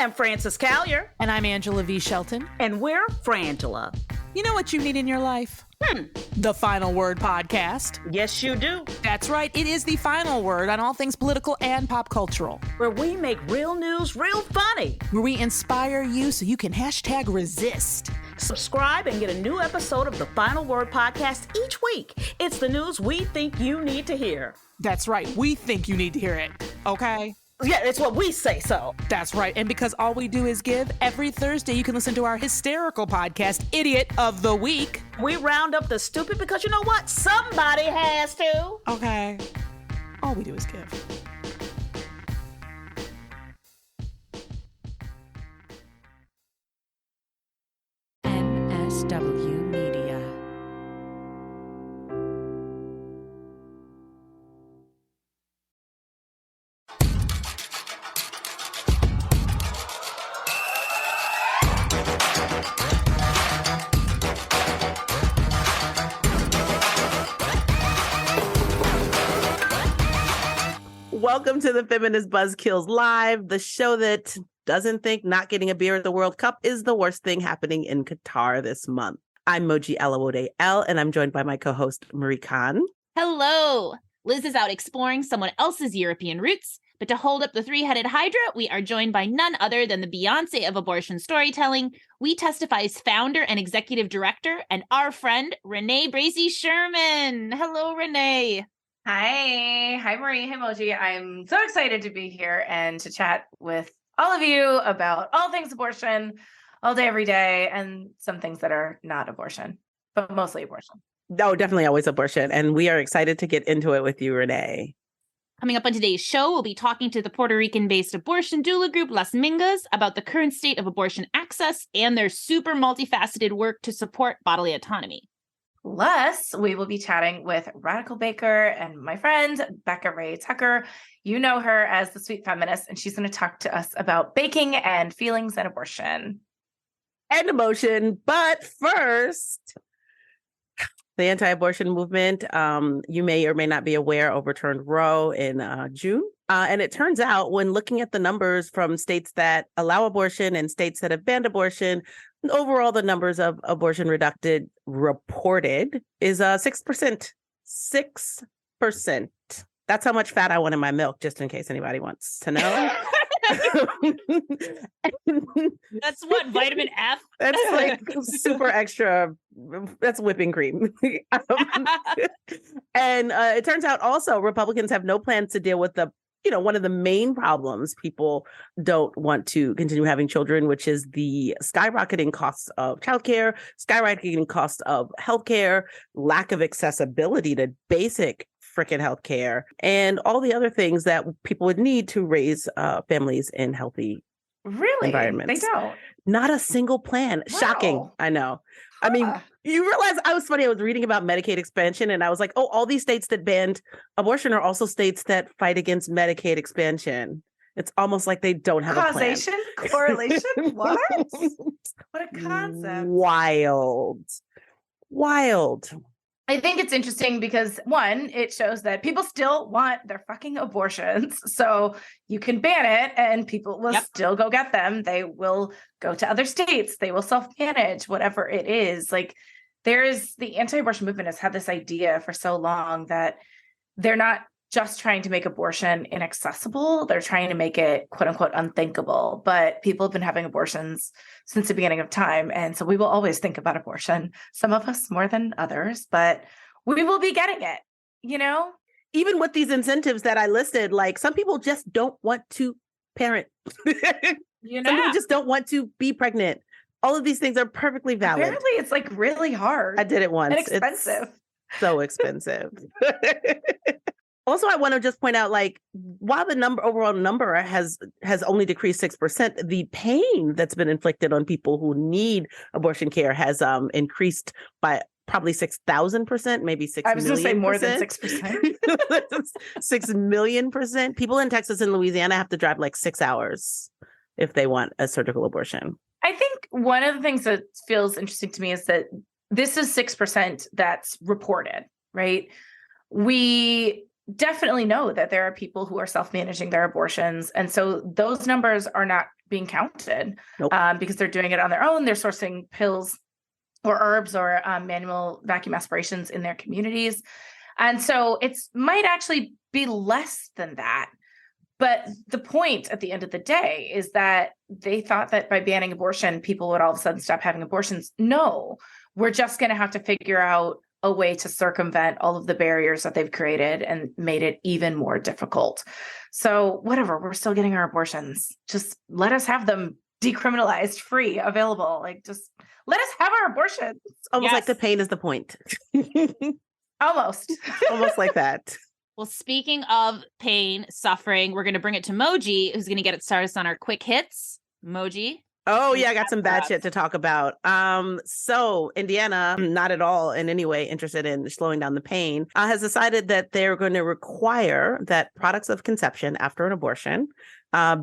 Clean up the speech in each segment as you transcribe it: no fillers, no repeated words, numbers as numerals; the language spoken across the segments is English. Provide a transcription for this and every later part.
I'm Frances Callier. And I'm Angela V. Shelton. And we're Frangela. You know what you need in your life? The Final Word podcast. Yes, you do. That's right. It is the final word on all things political and pop cultural. Where we make real news real funny. Where we inspire you so you can #resist. Subscribe and get a new episode of the Final Word podcast each week. It's the news we think you need to hear. That's right. We think you need to hear it. Okay? Yeah, it's what we say so. That's right. And because all we do is give, every Thursday you can listen to our hysterical podcast, Idiot of the Week. We round up the stupid because you know what? Somebody has to. Okay. All we do is give. NSW Media. Welcome to the Feminist Buzzkills Live, the show that doesn't think not getting a beer at the World Cup is the worst thing happening in Qatar this month. I'm Moji Elawode L, and I'm joined by my co-host, Marie Khan. Hello. Liz is out exploring someone else's European roots, but to hold up the three-headed hydra, we are joined by none other than the Beyoncé of Abortion Storytelling, We Testify's founder and executive director, and our friend, Renee Bracey Sherman. Hello, Renee. Hi, Marie. Hi, Moji. I'm so excited to be here and to chat with all of you about all things abortion, all day, every day, and some things that are not abortion, but mostly abortion. Oh, definitely always abortion. And we are excited to get into it with you, Renee. Coming up on today's show, we'll be talking to the Puerto Rican-based abortion doula group Las Mingas about the current state of abortion access and their super multifaceted work to support bodily autonomy. Plus, we will be chatting with radical baker and my friend, Becca Rea-Tucker. You know her as the Sweet Feminist, and she's going to talk to us about baking and feelings and abortion. And emotion. But first, the anti-abortion movement, you may or may not be aware, overturned Roe in June. And it turns out when looking at the numbers from states that allow abortion and states that have banned abortion, overall, the numbers of abortion reported is 6%. 6%. That's how much fat I want in my milk, just in case anybody wants to know. That's what, vitamin F? That's like super extra. That's whipping cream. And it turns out also Republicans have no plans to deal with one of the main problems people don't want to continue having children, which is the skyrocketing costs of childcare, skyrocketing costs of healthcare, lack of accessibility to basic freaking healthcare, and all the other things that people would need to raise families in healthy environments. They don't. Not a single plan. Wow. Shocking. I know. I mean, you realize I was reading about Medicaid expansion and I was like, oh, all these states that banned abortion are also states that fight against Medicaid expansion. It's almost like they don't have causation, a plan. Correlation. What? What a concept. Wild. I think it's interesting because, one, it shows that people still want their fucking abortions. So you can ban it and people will still go get them. They will go to other states. They will self-manage, whatever it is. Like, the anti-abortion movement has had this idea for so long that they're not just trying to make abortion inaccessible. They're trying to make it, quote unquote, unthinkable. But people have been having abortions since the beginning of time. And so we will always think about abortion, some of us more than others, but we will be getting it, Even with these incentives that I listed, like some people just don't want to parent. Some people just don't want to be pregnant. All of these things are perfectly valid. Apparently it's like really hard. I did it once. And expensive. It's so expensive. Also, I want to just point out, like, while the overall number has only decreased 6%, the pain that's been inflicted on people who need abortion care has increased by probably 6,000%, maybe 6 million. I was going to say more than 6%. 6 million%. People in Texas and Louisiana have to drive like 6 hours if they want a surgical abortion. I think one of the things that feels interesting to me is that this is 6% that's reported, right? We definitely know that there are people who are self-managing their abortions. And so those numbers are not being counted Nope. because they're doing it on their own. They're sourcing pills or herbs or manual vacuum aspirations in their communities. And so it might actually be less than that. But the point at the end of the day is that they thought that by banning abortion, people would all of a sudden stop having abortions. No, we're just going to have to figure out a way to circumvent all of the barriers that they've created and made it even more difficult. So whatever, we're still getting our abortions. Just let us have them decriminalized, free, available. Like, just let us have our abortions. It's almost like the pain is the point. Almost. Almost like that. Well, speaking of pain, suffering, we're going to bring it to Moji, who's going to get it started on our quick hits. Moji. Oh, yeah, I got some bad shit to talk about. So Indiana, not at all in any way interested in slowing down the pain, has decided that they're going to require that products of conception after an abortion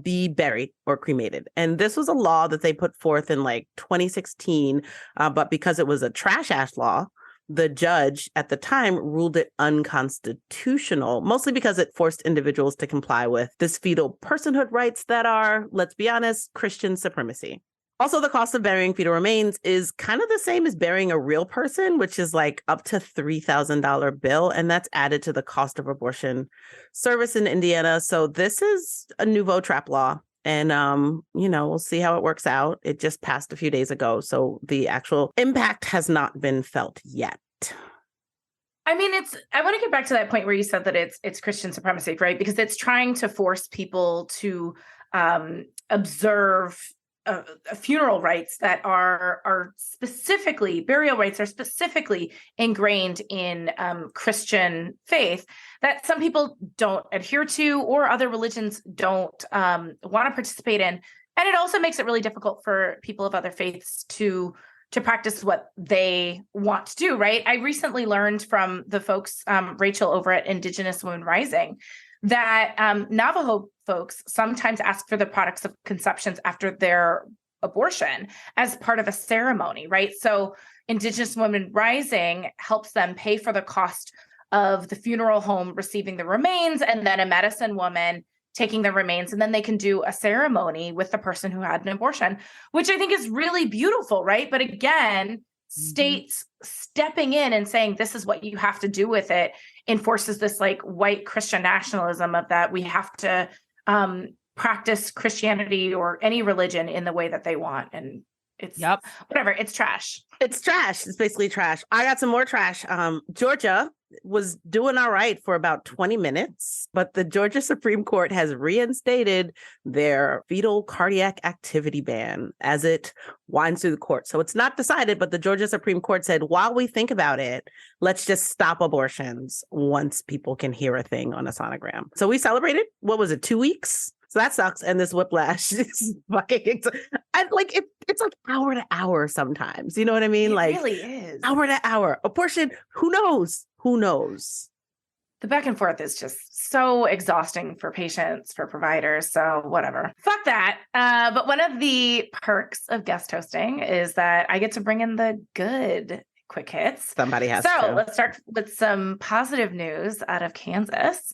be buried or cremated. And this was a law that they put forth in like 2016, but because it was a trash ass law, the judge at the time ruled it unconstitutional, mostly because it forced individuals to comply with this fetal personhood rights that are, let's be honest, Christian supremacy. Also, the cost of burying fetal remains is kind of the same as burying a real person, which is like up to $3,000 bill. And that's added to the cost of abortion service in Indiana. So this is a nouveau trap law. And, we'll see how it works out. It just passed a few days ago. So the actual impact has not been felt yet. I mean, I want to get back to that point where you said that it's Christian supremacy, right? Because it's trying to force people to observe funeral rites that are specifically, burial rites are specifically ingrained in Christian faith that some people don't adhere to or other religions don't want to participate in. And it also makes it really difficult for people of other faiths to practice what they want to do, right? I recently learned from the folks, Rachel over at Indigenous Women Rising, that Navajo folks sometimes ask for the products of conceptions after their abortion as part of a ceremony, right? So Indigenous Women Rising helps them pay for the cost of the funeral home receiving the remains, and then a medicine woman taking the remains, and then they can do a ceremony with the person who had an abortion, which I think is really beautiful, right? But again, states stepping in and saying, this is what you have to do with it, enforces this like white Christian nationalism of that we have to practice Christianity or any religion in the way that they want. And it's whatever, it's trash. It's trash. It's basically trash. I got some more trash. Georgia was doing all right for about 20 minutes, but the Georgia Supreme Court has reinstated their fetal cardiac activity ban as it winds through the court. So it's not decided, but the Georgia Supreme Court said, while we think about it, let's just stop abortions once people can hear a thing on a sonogram. So we celebrated, what was it, 2 weeks? So that sucks. And this whiplash is fucking, it's like hour to hour sometimes. You know what I mean? It like really is. Hour to hour. Abortion, who knows? Who knows? The back and forth is just so exhausting for patients, for providers. So whatever. Fuck that. But one of the perks of guest hosting is that I get to bring in the good quick hits. Somebody has to. So let's start with some positive news out of Kansas.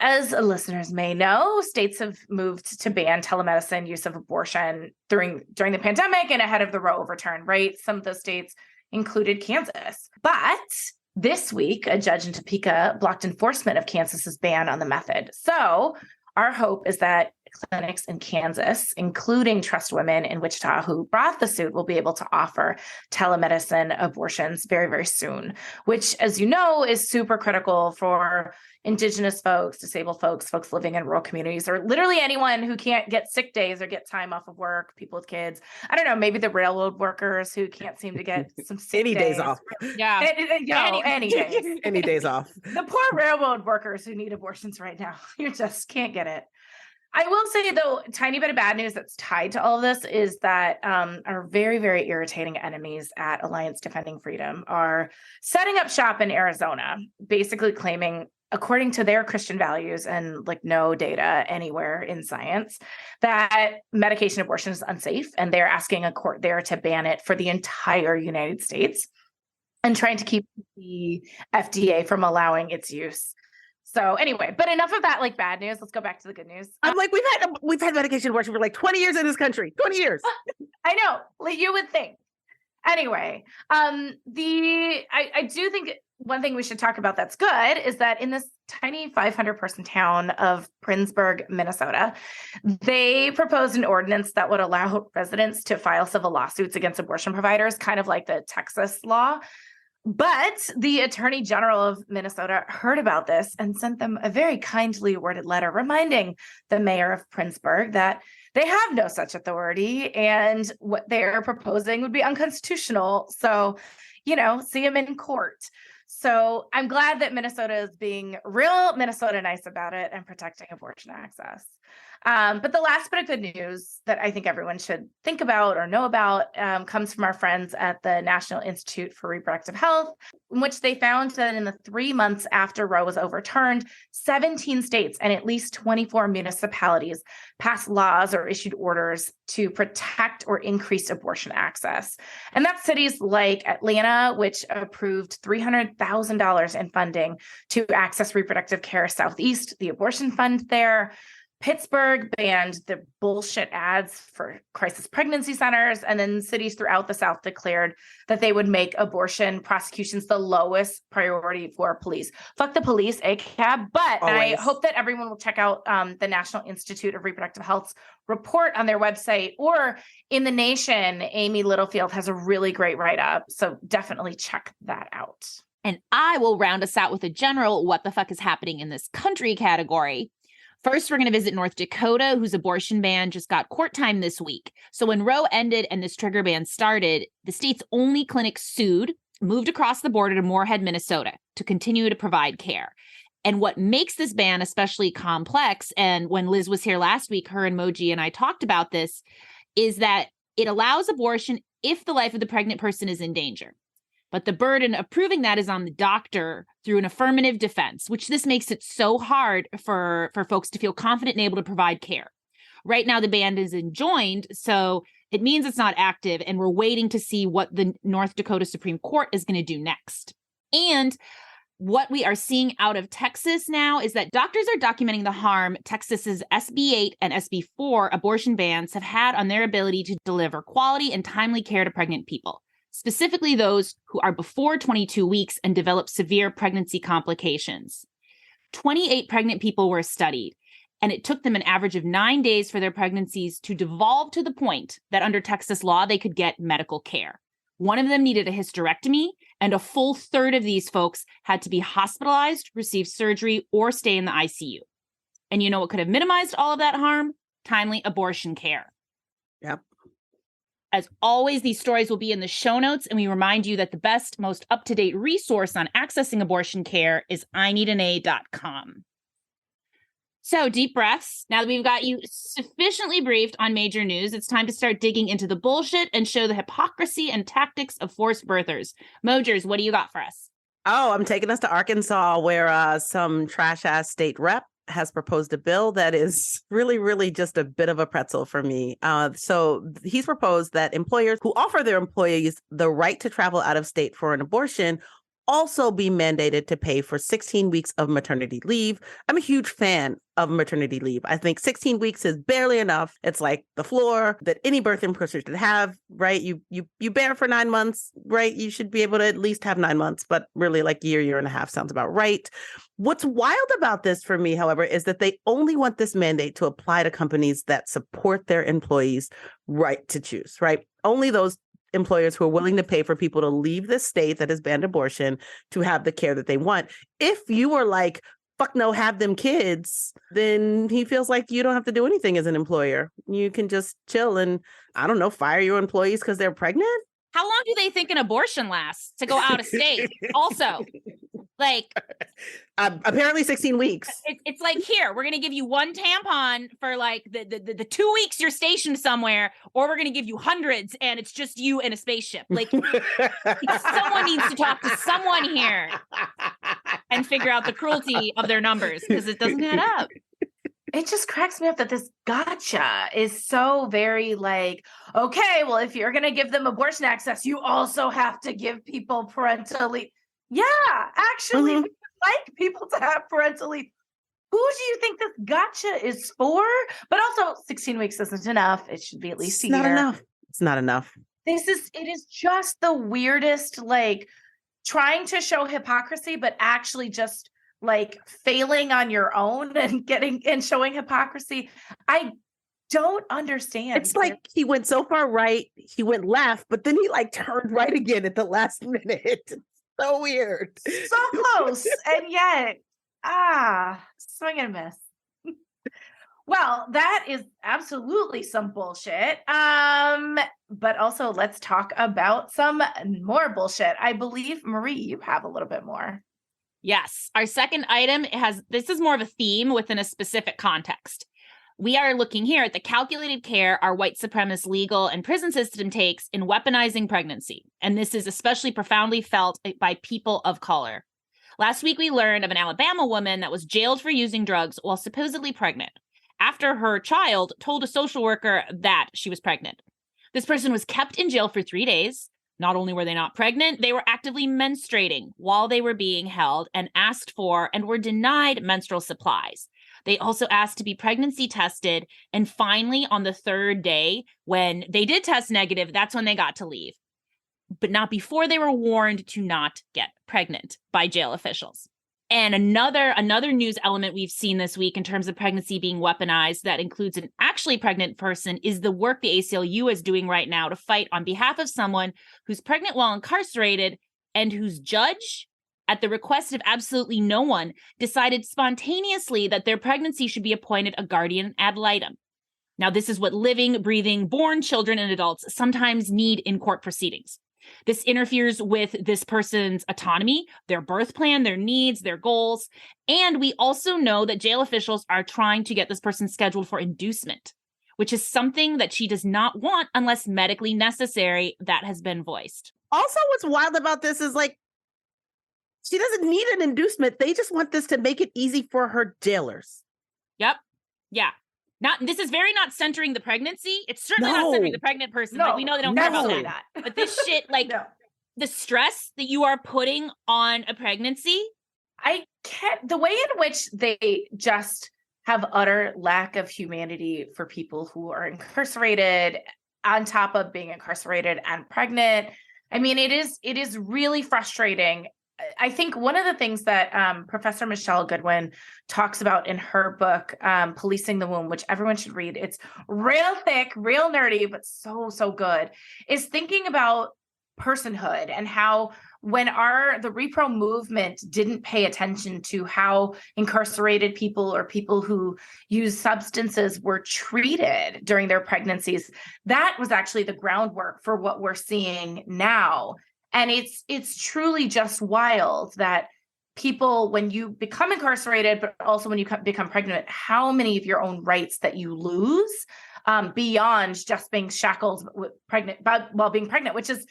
As listeners may know, states have moved to ban telemedicine use of abortion during the pandemic and ahead of the Roe overturn, right? Some of those states included Kansas. But this week, a judge in Topeka blocked enforcement of Kansas's ban on the method. So our hope is that clinics in Kansas, including Trust Women in Wichita, who brought the suit, will be able to offer telemedicine abortions very, very soon, which, as you know, is super critical for Indigenous folks, disabled folks, folks living in rural communities, or literally anyone who can't get sick days or get time off of work, people with kids. I don't know, maybe the railroad workers who can't seem to get some sick days off. Yeah. Any days. Any days off. The poor railroad workers who need abortions right now. You just can't get it. I will say, though, a tiny bit of bad news that's tied to all of this is that our very, very irritating enemies at Alliance Defending Freedom are setting up shop in Arizona, basically claiming, according to their Christian values and like no data anywhere in science, that medication abortion is unsafe. And they're asking a court there to ban it for the entire United States and trying to keep the FDA from allowing its use. So anyway, but enough of that, like bad news. Let's go back to the good news. I'm like, we've had medication abortion for like 20 years in this country. 20 years. I know, like you would think. Anyway, I do think one thing we should talk about that's good is that in this tiny 500-person town of Princeburg, Minnesota, they proposed an ordinance that would allow residents to file civil lawsuits against abortion providers, kind of like the Texas law. But the Attorney General of Minnesota heard about this and sent them a very kindly worded letter reminding the mayor of Princeburg that they have no such authority and what they're proposing would be unconstitutional. So, see them in court. So I'm glad that Minnesota is being real Minnesota nice about it and protecting abortion access. But the last bit of good news that I think everyone should think about or know about comes from our friends at the National Institute for Reproductive Health, in which they found that in the 3 months after Roe was overturned, 17 states and at least 24 municipalities passed laws or issued orders to protect or increase abortion access. And that's cities like Atlanta, which approved $300,000 in funding to access reproductive care Southeast, the abortion fund there. Pittsburgh banned the bullshit ads for crisis pregnancy centers, and then cities throughout the South declared that they would make abortion prosecutions the lowest priority for police. Fuck the police, ACAB. But I hope that everyone will check out the National Institute of Reproductive Health's report on their website, or in The Nation, Amy Littlefield has a really great write-up. So definitely check that out. And I will round us out with a general what the fuck is happening in this country category. First, we're going to visit North Dakota, whose abortion ban just got court time this week. So when Roe ended and this trigger ban started, the state's only clinic sued, moved across the border to Moorhead, Minnesota, to continue to provide care. And what makes this ban especially complex, and when Lizz was here last week, her and Moji and I talked about this, is that it allows abortion if the life of the pregnant person is in danger. But the burden of proving that is on the doctor through an affirmative defense, which this makes it so hard for folks to feel confident and able to provide care. Right now, the ban is enjoined, so it means it's not active, and we're waiting to see what the North Dakota Supreme Court is going to do next. And what we are seeing out of Texas now is that doctors are documenting the harm Texas's SB 8 and SB 4 abortion bans have had on their ability to deliver quality and timely care to pregnant people, specifically those who are before 22 weeks and develop severe pregnancy complications. 28 pregnant people were studied, and it took them an average of 9 days for their pregnancies to devolve to the point that under Texas law, they could get medical care. One of them needed a hysterectomy, and a full third of these folks had to be hospitalized, receive surgery, or stay in the ICU. And you know what could have minimized all of that harm? Timely abortion care. Yep. As always, these stories will be in the show notes, and we remind you that the best, most up-to-date resource on accessing abortion care is ineedana.com. So, deep breaths. Now that we've got you sufficiently briefed on major news, it's time to start digging into the bullshit and show the hypocrisy and tactics of forced birthers. Mojers, what do you got for us? Oh, I'm taking us to Arkansas, where some trash-ass state rep has proposed a bill that is really, really just a bit of a pretzel for me. So he's proposed that employers who offer their employees the right to travel out of state for an abortion also be mandated to pay for 16 weeks of maternity leave. I'm a huge fan of maternity leave. I think 16 weeks is barely enough. It's like the floor that any birthing person should have, right? You bear for 9 months, right? You should be able to at least have 9 months, but really like year and a half sounds about right. What's wild about this for me, however, is that they only want this mandate to apply to companies that support their employees' right to choose, right? Only those employers who are willing to pay for people to leave the state that has banned abortion to have the care that they want. If you are like, fuck no, have them kids, then he feels like you don't have to do anything as an employer. You can just chill and, I don't know, fire your employees because they're pregnant. How long do they think an abortion lasts to go out of state? Also, like, apparently 16 weeks. It's like, here, we're going to give you one tampon for like the 2 weeks you're stationed somewhere, or we're going to give you hundreds and it's just you in a spaceship. Like, someone needs to talk to someone here and figure out the cruelty of their numbers, because it doesn't add up. It just cracks me up that this gotcha is so very like, okay, well, if you're going to give them abortion access, you also have to give people parental leave. Yeah, actually, like people to have parental leave. Who do you think this gotcha is for? But also 16 weeks isn't enough. It should be at least a year. Not enough. It's not enough. It is just the weirdest, like trying to show hypocrisy, but actually just like failing on your own and showing hypocrisy. I don't understand. It's like he went so far right, he went left, but then he like turned right again at the last minute. It's so weird. So close. And yet, swing and miss. Well, that is absolutely some bullshit. But also let's talk about some more bullshit. I believe, Marie, you have a little bit more. Yes. Our second item this is more of a theme within a specific context. We are looking here at the calculated care our white supremacist legal and prison system takes in weaponizing pregnancy. And this is especially profoundly felt by people of color. Last week, we learned of an Alabama woman that was jailed for using drugs while supposedly pregnant, after her child told a social worker that she was pregnant. This person was kept in jail for 3 days. Not only were they not pregnant, they were actively menstruating while they were being held and asked for and were denied menstrual supplies. They also asked to be pregnancy tested. And finally, on the third day, when they did test negative, that's when they got to leave. But not before they were warned to not get pregnant by jail officials. And another news element we've seen this week in terms of pregnancy being weaponized that includes an actually pregnant person is the work the ACLU is doing right now to fight on behalf of someone who's pregnant while incarcerated and whose judge, at the request of absolutely no one, decided spontaneously that their pregnancy should be appointed a guardian ad litem. Now, this is what living, breathing, born children and adults sometimes need in court proceedings. This interferes with this person's autonomy, their birth plan, their needs, their goals. And we also know that jail officials are trying to get this person scheduled for inducement, which is something that she does not want unless medically necessary. That has been voiced. Also, what's wild about this is like, she doesn't need an inducement. They just want this to make it easy for her jailers. Yep. Yeah. This is very not centering the pregnancy. It's certainly not centering the pregnant person. Like, we know they don't care about that. But this shit, like the stress that you are putting on a pregnancy. The way in which they just have utter lack of humanity for people who are incarcerated on top of being incarcerated and pregnant. I mean, it is really frustrating. I think one of the things that Professor Michelle Goodwin talks about in her book, Policing the Womb, which everyone should read, it's real thick, real nerdy, but so, so good, is thinking about personhood and how when the repro movement didn't pay attention to how incarcerated people or people who use substances were treated during their pregnancies, that was actually the groundwork for what we're seeing now. And it's truly just wild that people, when you become incarcerated, but also when you become pregnant, how many of your own rights that you lose beyond just being shackled while being pregnant, which is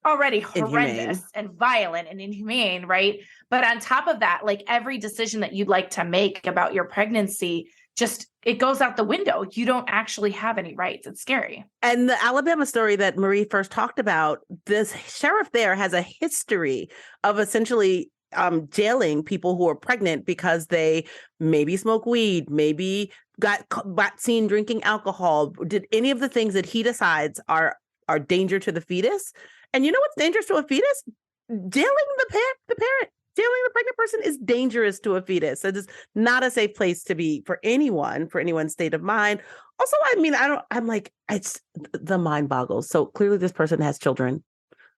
already horrendous and violent and inhumane, right? But on top of that, like every decision that you'd like to make about your pregnancy, it goes out the window. You don't actually have any rights. It's scary. And the Alabama story that Marie first talked about, this sheriff there has a history of essentially jailing people who are pregnant because they maybe smoke weed, maybe got seen drinking alcohol, did any of the things that he decides are danger to the fetus. And you know what's dangerous to a fetus? Jailing the parent. Jailing the pregnant person is dangerous to a fetus. It is not a safe place to be for anyone's state of mind. Also, I mean, the mind boggles. So clearly this person has children,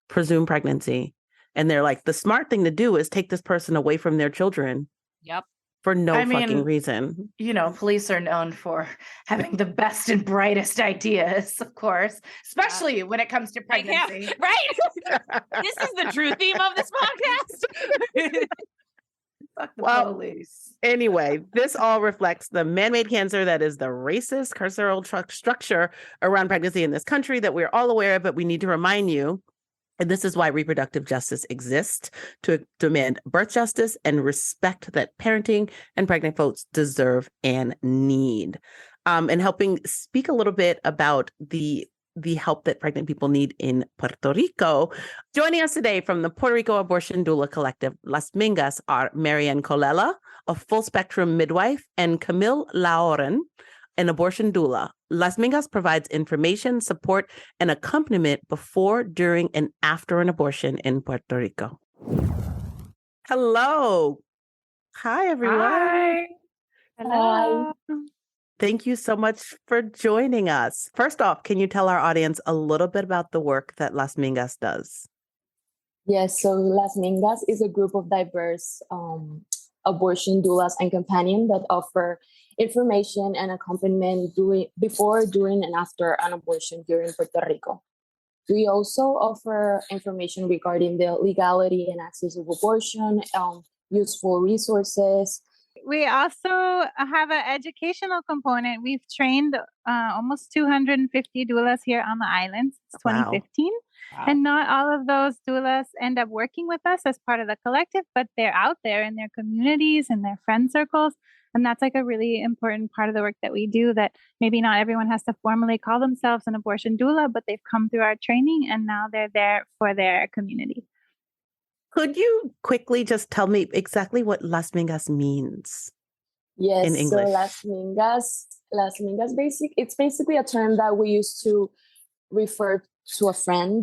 presume pregnancy. And they're like, the smart thing to do is take this person away from their children. Yep. For fucking reason. You know, police are known for having the best and brightest ideas, of course, especially when it comes to pregnancy. Yeah, right? This is the true theme of this podcast. Fuck the police. Anyway, this all reflects the man-made cancer that is the racist carceral structure around pregnancy in this country that we're all aware of, but we need to remind you. And this is why reproductive justice exists, to demand birth justice and respect that parenting and pregnant folks deserve and need. And helping speak a little bit about the the help that pregnant people need in Puerto Rico. Joining us today from the Puerto Rico Abortion Doula Collective, Las Mingas, are Maryann Colella, a full-spectrum midwife, and Camille Lauren, an abortion doula. Las Mingas provides information, support, and accompaniment before, during, and after an abortion in Puerto Rico. Hello. Hi, everyone. Hi. Hello. Thank you so much for joining us. First off, can you tell our audience a little bit about the work that Las Mingas does? Yes, so Las Mingas is a group of diverse abortion doulas and companions that offer information and accompaniment before, during, and after an abortion here in Puerto Rico. We also offer information regarding the legality and access of abortion, useful resources. We also have an educational component. We've trained almost 250 doulas here on the island since 2015. Wow. And not all of those doulas end up working with us as part of the collective, but they're out there in their communities and their friend circles. And that's like a really important part of the work that we do, that maybe not everyone has to formally call themselves an abortion doula, but they've come through our training and now they're there for their community. Could you quickly just tell me exactly what Las Mingas means? Yes, in English? So Las Mingas it's basically a term that we use to refer to a friend.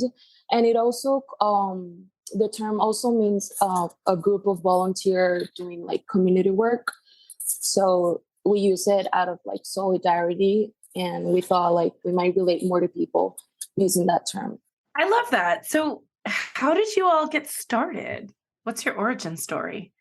And it also, the term also means a group of volunteers doing like community work. So we use it out of like solidarity, and we thought like we might relate more to people using that term. I love that. So how did you all get started? What's your origin story?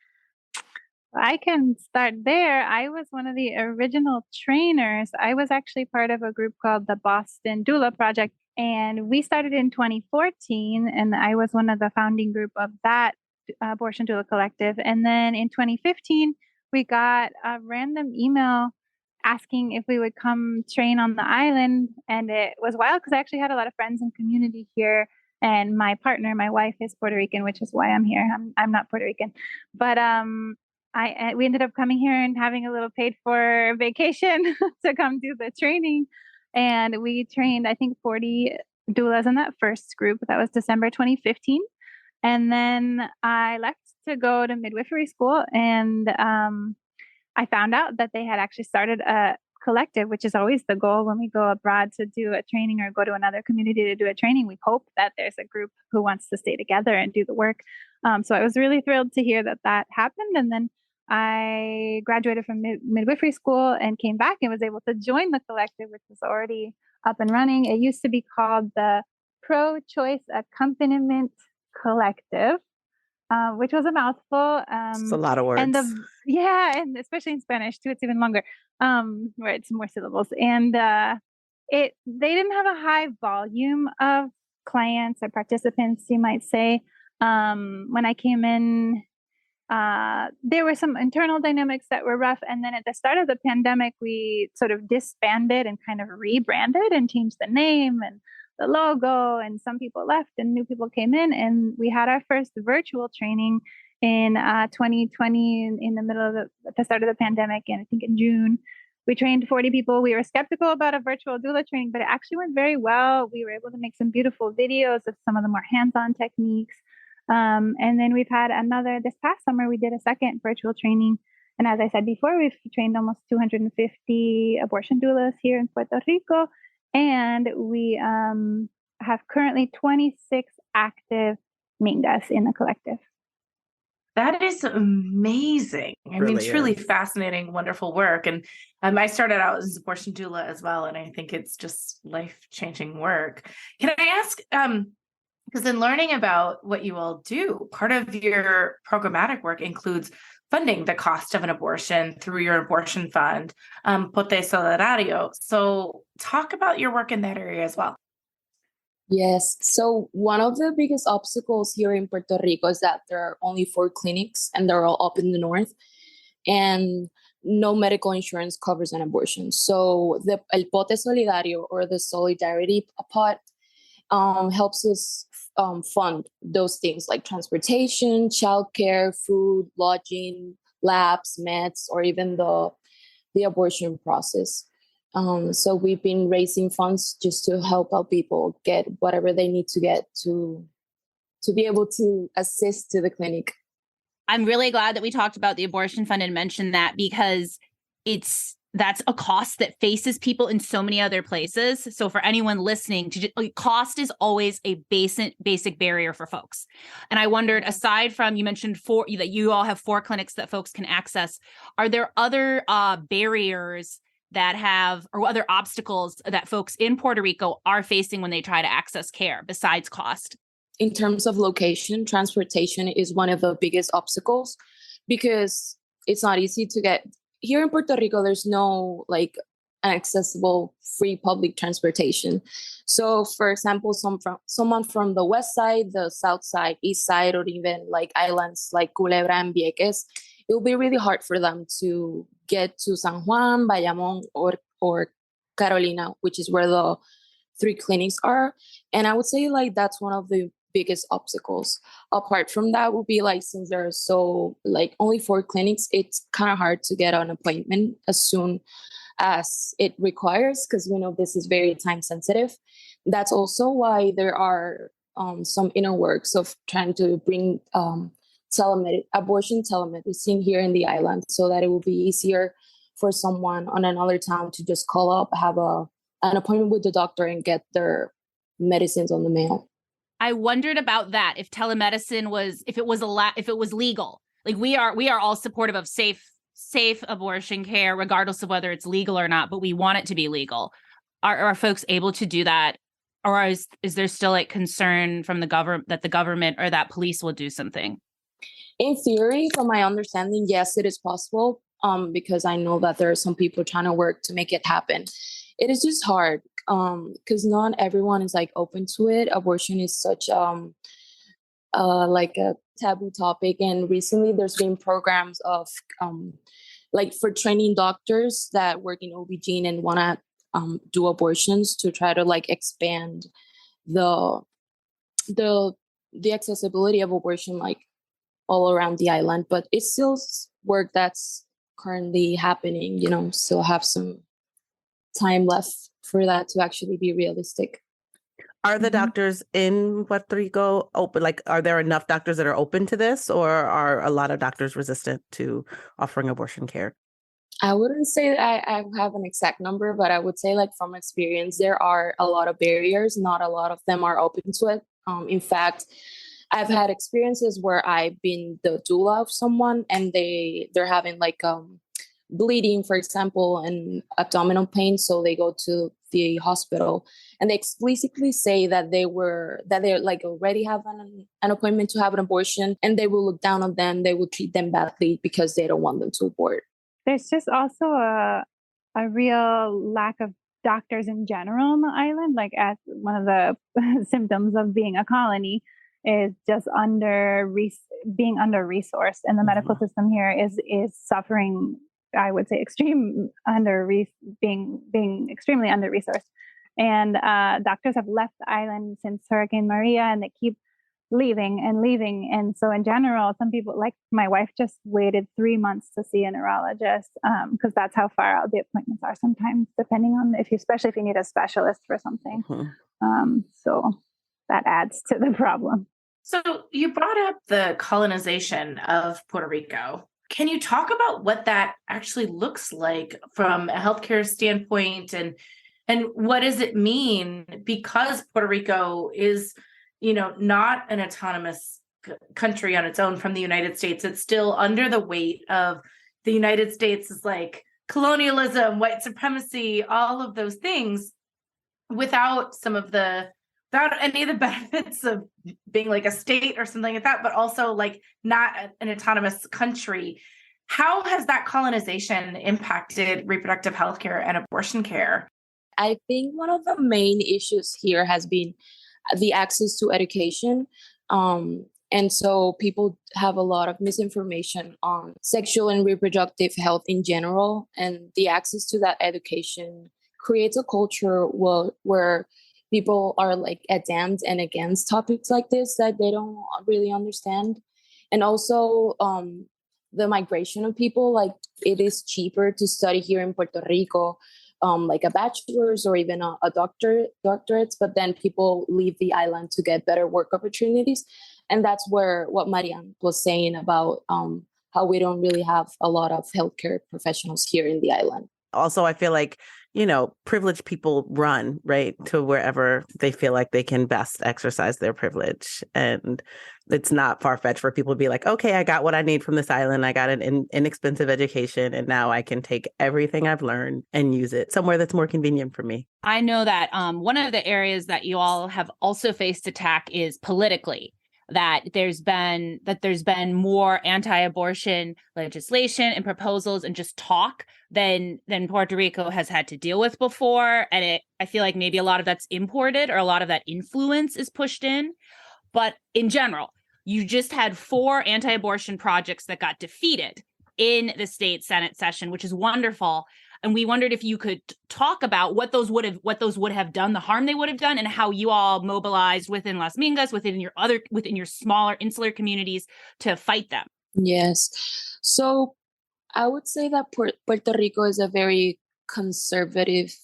I can start there. I was one of the original trainers. I was actually part of a group called the Boston Doula Project, and we started in 2014, and I was one of the founding group of that abortion doula collective. And then in 2015, we got a random email asking if we would come train on the island. And it was wild because I actually had a lot of friends and community here. And my partner, my wife, is Puerto Rican, which is why I'm here. I'm not Puerto Rican. But we ended up coming here and having a little paid for vacation to come do the training. And we trained, I think, 40 doulas in that first group. That was December 2015. And then I left to go to midwifery school, and I found out that they had actually started a collective, which is always the goal when we go abroad to do a training or go to another community to do a training. We hope that there's a group who wants to stay together and do the work. So I was really thrilled to hear that happened. And then I graduated from midwifery school and came back and was able to join the collective, which was already up and running. It used to be called the Pro-Choice Accompaniment Collective, which was a mouthful. It's a lot of words. And especially in Spanish too, it's even longer, where it's more syllables. And they didn't have a high volume of clients or participants, you might say. When I came in, there were some internal dynamics that were rough. And then at the start of the pandemic, we sort of disbanded and kind of rebranded and changed the name and the logo, and some people left and new people came in, and we had our first virtual training in 2020 in the middle of the start of the pandemic. And I think in June, we trained 40 people. We were skeptical about a virtual doula training, but it actually went very well. We were able to make some beautiful videos of some of the more hands-on techniques. And then we've had this past summer, we did a second virtual training. And as I said before, we've trained almost 250 abortion doulas here in Puerto Rico. And we have currently 26 active Mingas in the collective. That is amazing. I mean, truly fascinating, wonderful work. And I started out as an abortion doula as well. And I think it's just life-changing work. Can I ask, because in learning about what you all do, part of your programmatic work includes funding the cost of an abortion through your abortion fund, Pote Solidario. So talk about your work in that area as well. Yes. So one of the biggest obstacles here in Puerto Rico is that there are only 4 clinics, and they're all up in the north, and no medical insurance covers an abortion. So the El Pote Solidario, or the Solidarity Pot, helps us fund those things like transportation, childcare, food, lodging, labs, meds, or even the abortion process. So we've been raising funds just to help out people get whatever they need to get to be able to assist to the clinic. I'm really glad that we talked about the abortion fund and mentioned that, because that's a cost that faces people in so many other places. So for anyone listening, cost is always a basic barrier for folks. And I wondered, aside from, you mentioned that you all have 4 clinics that folks can access, are there other barriers that have, or other obstacles that folks in Puerto Rico are facing when they try to access care besides cost? In terms of location, transportation is one of the biggest obstacles, because it's not easy to get here in Puerto Rico. There's no like accessible free public transportation. So for example, someone from the west side, the south side, east side, or even like islands like Culebra and Vieques, it will be really hard for them to get to San Juan, Bayamón, or Carolina, which is where the 3 clinics are. And I would say like that's one of the biggest obstacles. Apart from that would be like, since there are so like only 4 clinics, it's kind of hard to get an appointment as soon as it requires, because we know this is very time sensitive. That's also why there are some inner works of trying to bring abortion telemedicine here in the island, so that it will be easier for someone on another town to just call up, have an appointment with the doctor, and get their medicines on the mail. I wondered about that. If telemedicine was, if it was legal, like we are all supportive of safe abortion care, regardless of whether it's legal or not, but we want it to be legal. Are folks able to do that? Or is there still like concern from the government that the government or that police will do something? In theory, from my understanding, yes, it is possible. Because I know that there are some people trying to work to make it happen. It is just hard. Because not everyone is like open to it. Abortion is such like a taboo topic, and recently there's been programs of like for training doctors that work in OB/GYN and want to do abortions, to try to like expand the accessibility of abortion like all around the island. But it's still work that's currently happening. Still have some time left for that to actually be realistic. Are the doctors in Puerto Rico open? Like, are there enough doctors that are open to this, or are a lot of doctors resistant to offering abortion care? I wouldn't say that I have an exact number, but I would say like from experience, there are a lot of barriers. Not a lot of them are open to it. In fact, I've had experiences where I've been the doula of someone, and they're having like bleeding, for example, and abdominal pain. So they go to the hospital, and they explicitly say that they're like already have an appointment to have an abortion, and they will look down on them. They will treat them badly because they don't want them to abort. There's just also a real lack of doctors in general on the island. Like, as one of the symptoms of being a colony is just being under resourced, and the medical system here is suffering. I would say being extremely under resourced, and doctors have left the island since Hurricane Maria, and they keep leaving. And so in general, some people, like my wife, just waited 3 months to see a neurologist, because that's how far out the appointments are sometimes, depending on especially if you need a specialist for something. So that adds to the problem. So you brought up the colonization of Puerto Rico. Can you talk about what that actually looks like from a healthcare standpoint, and what does it mean? Because Puerto Rico is, not an autonomous country on its own from the United States. It's still under the weight of the United States' like colonialism, white supremacy, all of those things, without any of the benefits of being like a state or something like that, but also like not an autonomous country. How has that colonization impacted reproductive health care and abortion care? I think one of the main issues here has been the access to education. And so people have a lot of misinformation on sexual and reproductive health in general. And the access to that education creates a culture where people are like adamant and against topics like this that they don't really understand. And also the migration of people, like it is cheaper to study here in Puerto Rico like a bachelor's or even a doctorate, but then people leave the island to get better work opportunities. And that's where what Maryann was saying about how we don't really have a lot of healthcare professionals here in the island. Also, I feel like, privileged people run right to wherever they feel like they can best exercise their privilege. And it's not far-fetched for people to be like, okay, I got what I need from this island. I got an inexpensive education, and now I can take everything I've learned and use it somewhere that's more convenient for me. I know that one of the areas that you all have also faced attack is politically. That there's been more anti-abortion legislation and proposals and just talk than Puerto Rico has had to deal with before. And I feel like maybe a lot of that's imported or a lot of that influence is pushed in. But in general, you just had 4 anti-abortion projects that got defeated in the state Senate session, which is wonderful. And we wondered if you could talk about what those would have done, the harm they would have done, and how you all mobilized within Las Mingas, within your smaller insular communities to fight them. Yes. So I would say that Puerto Rico is a very conservative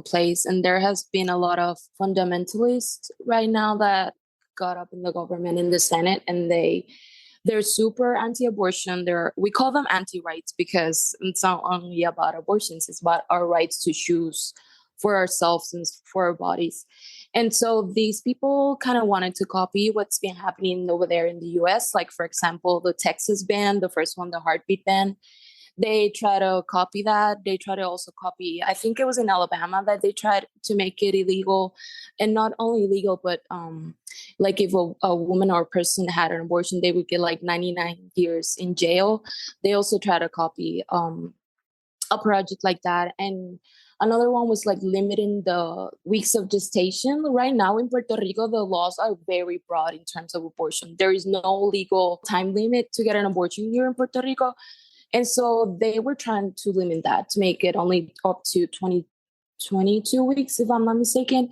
place, and there has been a lot of fundamentalists right now that got up in the government, in the Senate, and they're super anti-abortion. We call them anti-rights because it's not only about abortions, it's about our rights to choose for ourselves and for our bodies. And so these people kind of wanted to copy what's been happening over there in the US. Like, for example, the Texas ban, the first one, the heartbeat ban. They try to copy that. They try to also copy, I think it was in Alabama that they tried to make it illegal. And not only illegal, but like if a woman or a person had an abortion, they would get like 99 years in jail. They also try to copy a project like that. And another one was like limiting the weeks of gestation. Right now in Puerto Rico, the laws are very broad in terms of abortion. There is no legal time limit to get an abortion here in Puerto Rico. And so they were trying to limit that, to make it only up to 22 weeks, if I'm not mistaken.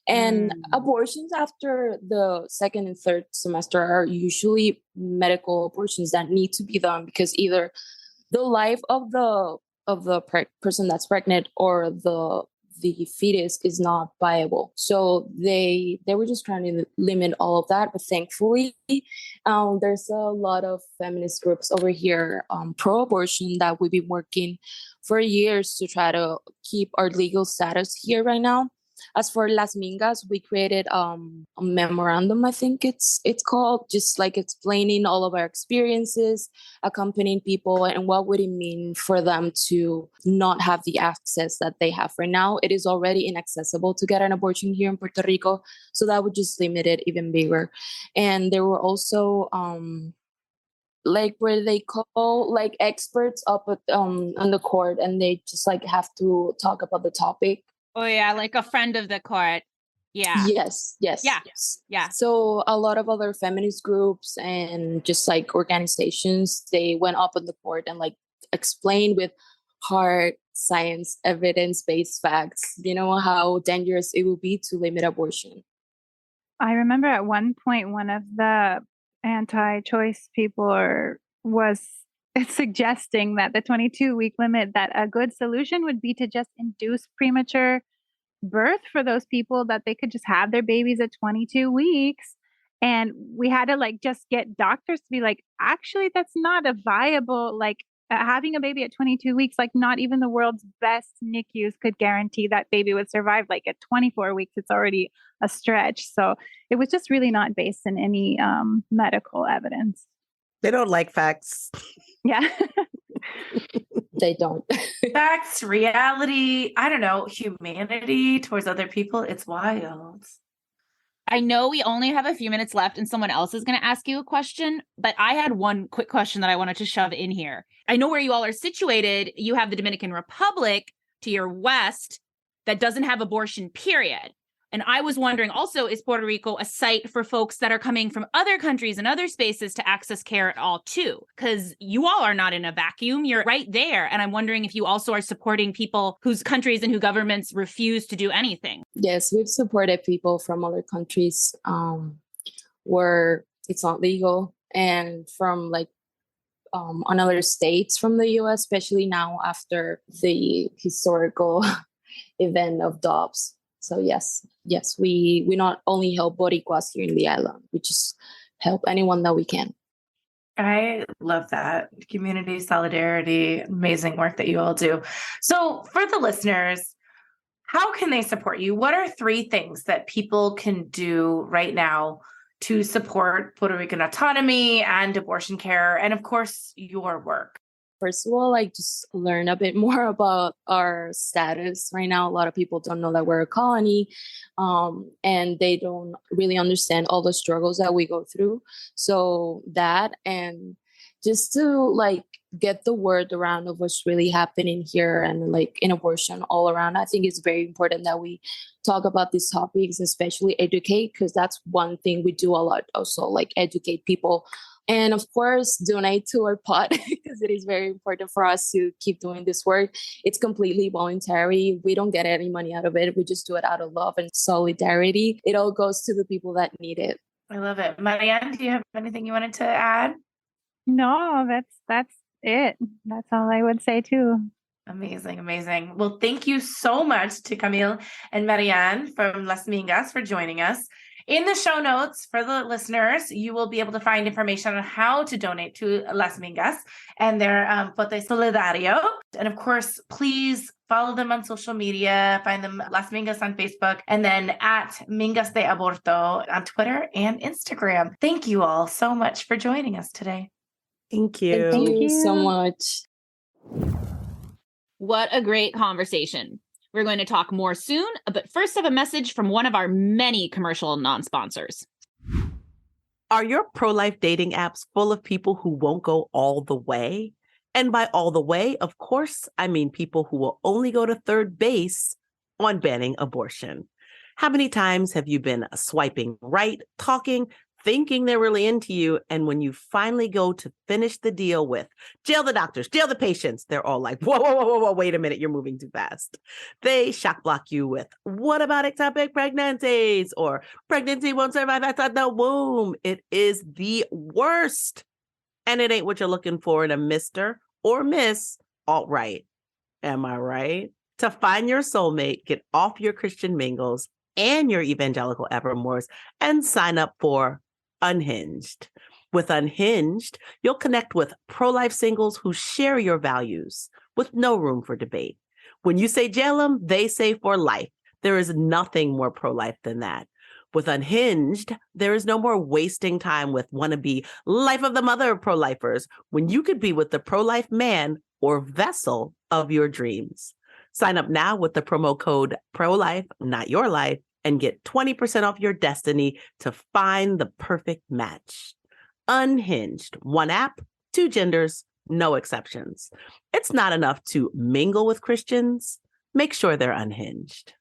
And abortions after the second and third semester are usually medical abortions that need to be done because either the life of the person that's pregnant or the fetus is not viable. So they were just trying to limit all of that. But thankfully, there's a lot of feminist groups over here, pro-abortion, that we've been working for years to try to keep our legal status here right now. As for Las Mingas, we created a memorandum, I think it's called, just like explaining all of our experiences, accompanying people, and what would it mean for them to not have the access that they have right now. It is already inaccessible to get an abortion here in Puerto Rico, so that would just limit it even bigger. And there were also like where they call like experts up at, on the court, and they just like have to talk about the topic. Oh yeah, like a friend of the court. Yeah. Yes. Yeah. So a lot of other feminist groups and just like organizations, they went up on the court and like explained with hard science, evidence-based facts, how dangerous it will be to limit abortion. I remember at one point, one of the anti-choice people was suggesting that the 22-week limit, that a good solution would be to just induce premature birth for those people, that they could just have their babies at 22 weeks. And we had to like just get doctors to be like, actually, that's not a viable, like having a baby at 22 weeks, like not even the world's best NICUs could guarantee that baby would survive. Like at 24 weeks, it's already a stretch. So it was just really not based in any medical evidence. They don't like facts. Yeah. They don't. Facts, reality, I don't know, humanity towards other people. It's wild. I know we only have a few minutes left and someone else is going to ask you a question, but I had one quick question that I wanted to shove in here. I know where you all are situated. You have the Dominican Republic to your west that doesn't have abortion, period. And I was wondering also, is Puerto Rico a site for folks that are coming from other countries and other spaces to access care at all too? Because you all are not in a vacuum. You're right there. And I'm wondering if you also are supporting people whose countries and who governments refuse to do anything. Yes, we've supported people from other countries where it's not legal, and from like on other states from the US, especially now after the historical event of Dobbs. So yes, we not only help Boricuas here in the island, we just help anyone that we can. I love that. Community solidarity, amazing work that you all do. So for the listeners, how can they support you? What are 3 things that people can do right now to support Puerto Rican autonomy and abortion care, and of course, your work? First of all, like just learn a bit more about our status right now. A lot of people don't know that we're a colony, and they don't really understand all the struggles that we go through. So that, and just to like get the word around of what's really happening here and like in abortion all around. I think it's very important that we talk about these topics, especially educate, because that's one thing we do a lot also, like educate people. And of course, donate to our pod because it is very important for us to keep doing this work. It's completely voluntary. We don't get any money out of it. We just do it out of love and solidarity. It all goes to the people that need it. I love it. Maryann, do you have anything you wanted to add? No, that's it. That's all I would say too. Amazing, amazing. Well, thank you so much to Camille and Maryann from Las Mingas for joining us. In the show notes for the listeners, you will be able to find information on how to donate to Las Mingas and their Pote Solidario. And of course, please follow them on social media. Find them Las Mingas on Facebook and then at Mingas de Aborto on Twitter and Instagram. Thank you all so much for joining us today. Thank you. Thank you so much. What a great conversation. We're going to talk more soon, but first I have a message from one of our many commercial non-sponsors. Are your pro-life dating apps full of people who won't go all the way? And by all the way, of course, I mean people who will only go to third base on banning abortion. How many times have you been swiping right, talking, thinking they're really into you, and when you finally go to finish the deal with jail the doctors, jail the patients, they're all like, whoa, wait a minute, you're moving too fast. They shock block you with, what about ectopic pregnancies? Or pregnancy won't survive outside the womb. It is the worst. And it ain't what you're looking for in a Mr. or Miss alt-right. Am I right? To find your soulmate, get off your Christian mingles and your evangelical evermores and sign up for Unhinged. With Unhinged, you'll connect with pro-life singles who share your values with no room for debate. When you say jail them, they say for life. There is nothing more pro-life than that. With Unhinged, there is no more wasting time with wannabe life of the mother pro-lifers when you could be with the pro-life man or vessel of your dreams. Sign up now with the promo code PROLIFE, not your life, and get 20% off your destiny to find the perfect match. Unhinged. One app, 2 genders, no exceptions. It's not enough to mingle with Christians. Make sure they're unhinged.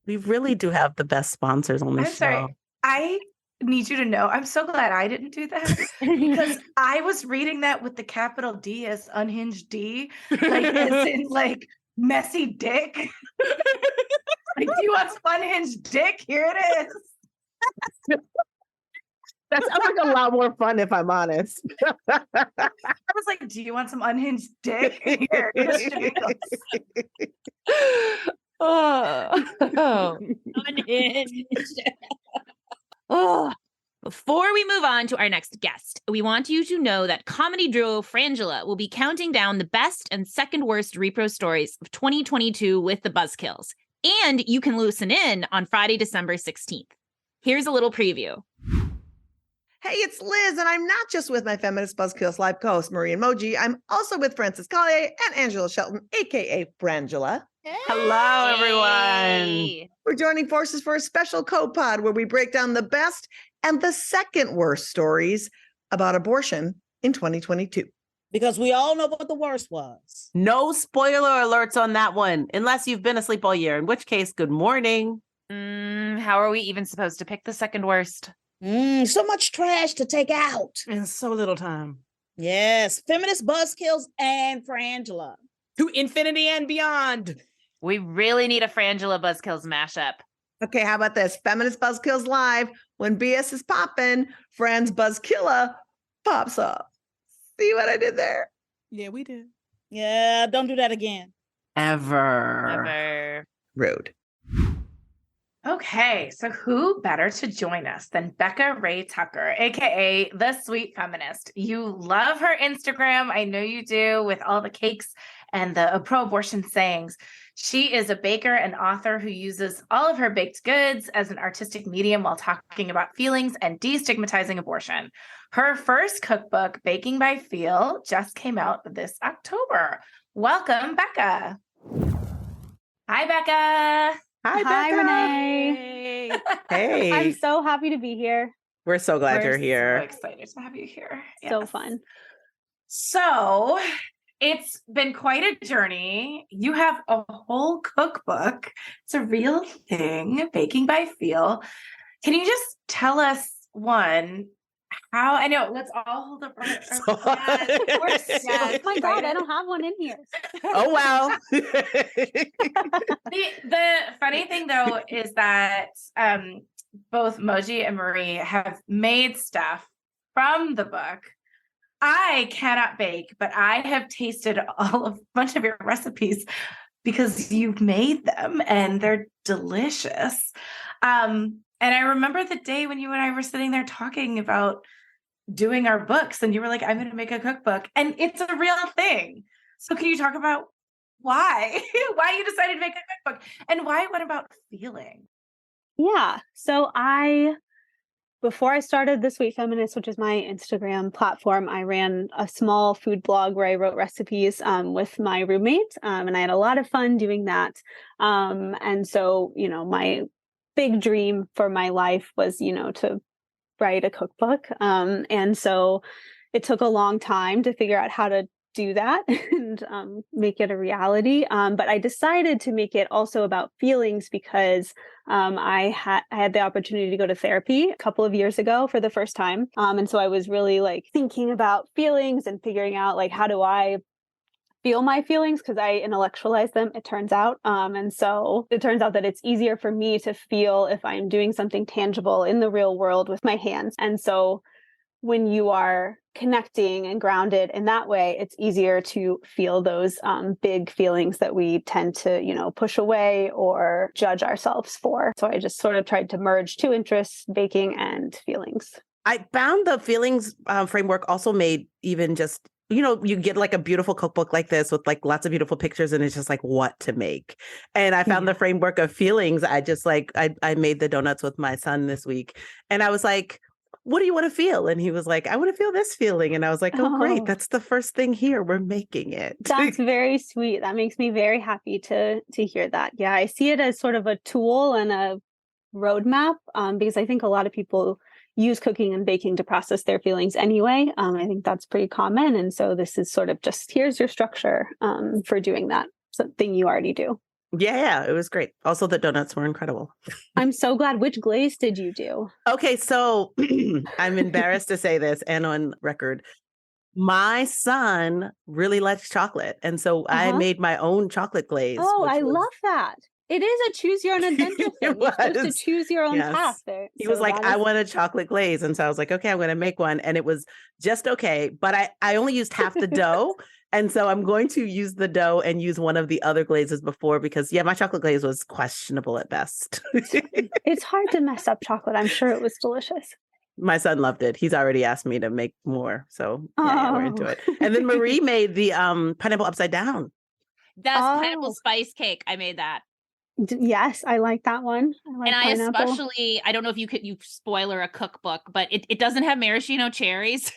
We really do have the best sponsors on this show. Sorry. I need you to know, I'm so glad I didn't do that because I was reading that with the capital D as unhinged D, like as in like messy dick. Like, do you want some unhinged dick? Here it is. That sounds like a lot more fun, if I'm honest. I was like, do you want some unhinged dick? Here, Unhinged. Oh. Before we move on to our next guest, we want you to know that comedy duo Frangela will be counting down the best and second worst repro stories of 2022 with the Buzzkills. And you can listen in on Friday, December 16th. Here's a little preview. Hey, it's Liz, and I'm not just with my Feminist Buzzkills live co-host, Maryann Moji. I'm also with Frances Collier and Angela Shelton, AKA Frangela. Hello, everyone. We're joining forces for a special co-pod where we break down the best and the second worst stories about abortion in 2022. Because we all know what the worst was. No spoiler alerts on that one, unless you've been asleep all year, in which case, good morning. How are we even supposed to pick the second worst? So much trash to take out. And so little time. Yes, Feminist Buzzkills and Frangela. To infinity and beyond. We really need a Frangela Buzzkills mashup. Okay, how about this? Feminist Buzzkills live. When BS is popping, Fran's Buzzkilla pops up. See what I did there? Yeah, we did. Yeah, don't do that again. Ever. Rude. Okay, so who better to join us than Becca Rea-Tucker, aka the Sweet Feminist? You love her Instagram. I know you do, with all the cakes and the pro-abortion sayings. She is a baker and author who uses all of her baked goods as an artistic medium while talking about feelings and destigmatizing abortion. Her first cookbook, Baking by Feel, just came out this October. Welcome, Becca. Hi, Becca. Hi, Becca. Renee. Hey. I'm so happy to be here. We're so glad you're here. So excited to have you here. So Yes. fun. So it's been quite a journey. You have a whole cookbook. It's a real thing, Baking by Feel. Can you just tell us, one, how, I know, let's all hold up our hands. We're so Oh my God, excited. I don't have one in here. Oh, wow. The funny thing, though, is that both Moji and Marie have made stuff from the book. I cannot bake, but I have tasted a bunch of your recipes because you've made them and they're delicious. And I remember the day when you and I were sitting there talking about doing our books, and you were like, I'm going to make a cookbook, and it's a real thing. So can you talk about why you decided to make a cookbook and why it went about feeling? Yeah. So before I started The Sweet Feminist, which is my Instagram platform, I ran a small food blog where I wrote recipes with my roommate. And I had a lot of fun doing that. And so, my big dream for my life was, to write a cookbook. And so it took a long time to figure out how to do that and make it a reality. But I decided to make it also about feelings because I had the opportunity to go to therapy a couple of years ago for the first time. And so I was really thinking about feelings and figuring out how do I feel my feelings, because I intellectualize them, it turns out. And so it turns out that it's easier for me to feel if I'm doing something tangible in the real world with my hands. And so when you are connecting and grounded in that way, it's easier to feel those big feelings that we tend to, push away or judge ourselves for. So I just sort of tried to merge two interests, baking and feelings. I found the feelings framework also made even just, you get a beautiful cookbook like this with lots of beautiful pictures, and it's just what to make. And I found the framework of feelings. I just I made the donuts with my son this week, and I was like, what do you want to feel? And he was like, I want to feel this feeling. And I was like, oh, great. That's the first thing here. We're making it. That's very sweet. That makes me very happy to hear that. Yeah, I see it as sort of a tool and a roadmap because I think a lot of people use cooking and baking to process their feelings anyway. I think that's pretty common. And so this is sort of just, here's your structure for doing that, something you already do. Yeah, it was great. Also, the donuts were incredible. I'm so glad. Which glaze did you do? Okay, so I'm embarrassed to say this and on record. My son really likes chocolate. And so I made my own chocolate glaze. Oh, I love that. It is a choose your own adventure thing. You're supposed to choose your own path there. He was like, I want a chocolate glaze. And so I was like, okay, I'm going to make one. And it was just okay. But I only used half the dough. And so I'm going to use the dough and use one of the other glazes before because, my chocolate glaze was questionable at best. It's hard to mess up chocolate. I'm sure it was delicious. My son loved it. He's already asked me to make more. So we're into it. And then Marie made the pineapple upside down. That's pineapple spice cake. I made that. Yes, I like that one. I especially, I don't know if you spoiler a cookbook, but it doesn't have maraschino cherries.